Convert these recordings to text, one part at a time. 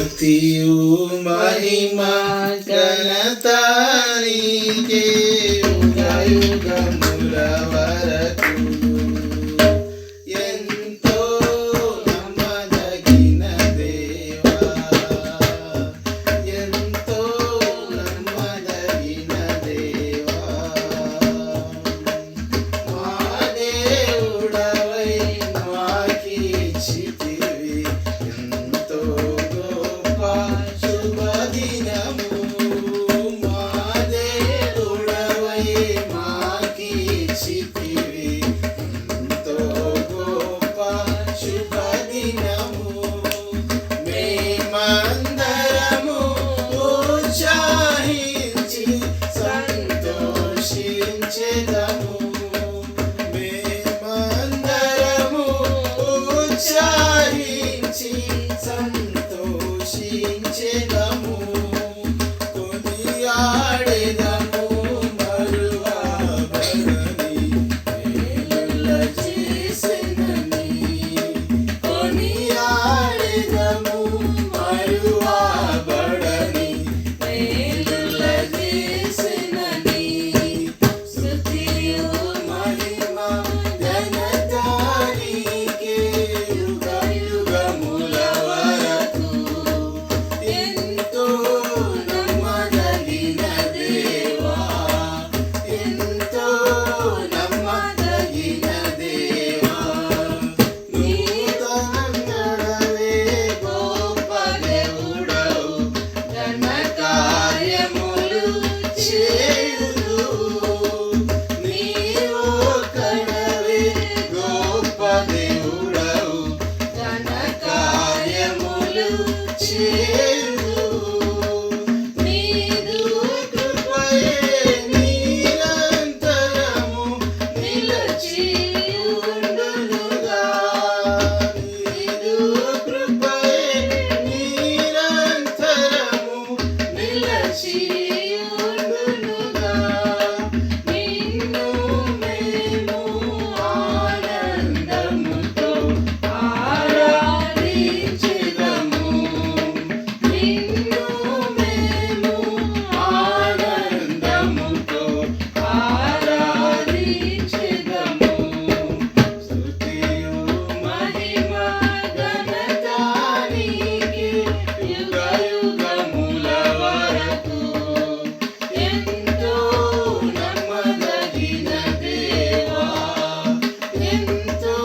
స్తుతియు మహిమ ఘనత నీకే యుగ యుగముల వరకు. ఎంతో నమ్మదగిన దేవా, ఎంతో నమ్మదగిన దేవా, మా దేవుడవై మాకిచ్చితివి ఎంతో గొప్ప శుభదినము. మా దేవుడవై మాకిచ్చితివి ఎంతో గొప్ప శుభదినము. మేమందరము ఉత్సాహించి సంతోషించెదము. మేమందరము ఉత్సాహించి సంతోషించెదము. కొనియాడెదము మరువబడని మేలుల చేసెనని. కొనియాడెదము మరువబడని మేలుల చేసెనని. స్తుతియు మహిమ ఘనత నీకే యుగ యుగముల వరకు. ఎంతో నమ్మదగిన దేవా, ఎంతో నమ్మదగిన దేవా, నూతనంగడవే గొప్ప దేవుడవు, ఘన కార్యములు చేయుదువు. నీవొక్కడవే గొప్ప దేవుడవు, ఘన కార్యములు చేయుదువు. నీదు కృపయే నిరంతరము నిలచియుండునుగా. నీదు కృపయే నిరంతరము నిలచియుండునుగా. నిన్ను మేము ఆనందముతో ఆరాధించెదము. నిన్ను మేము ఆనందముతో ఆరాధించెదము. స్తుతియు మహిమ ఘనత నీకే యుగ యుగముల వరకు. ఎంతో నమ్మదగిన దేవా, ఎంతో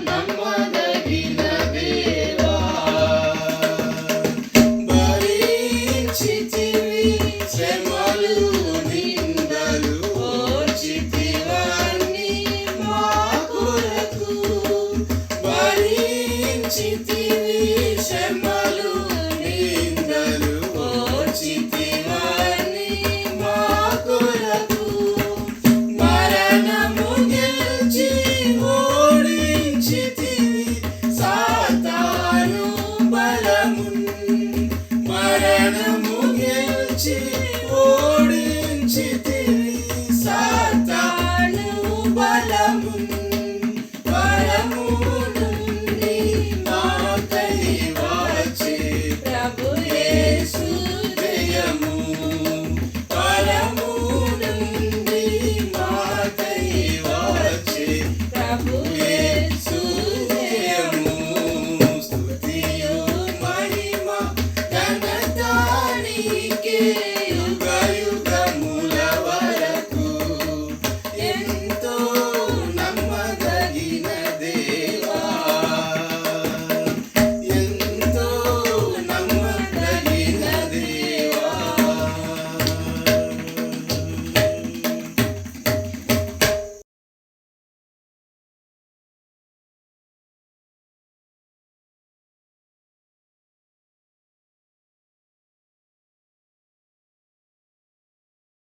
నమ్మదగిన దేవా. భరించితివి శ్రమలు నిందలు ఓర్చితివన్నీ మా కొరకు. భరించితివి శ్రమలు నిందలు ఓర్చితివన్నీ మా కొరకు. మరణము గెలిచి ఓడించితివి సాతాను బలమున్. మరణము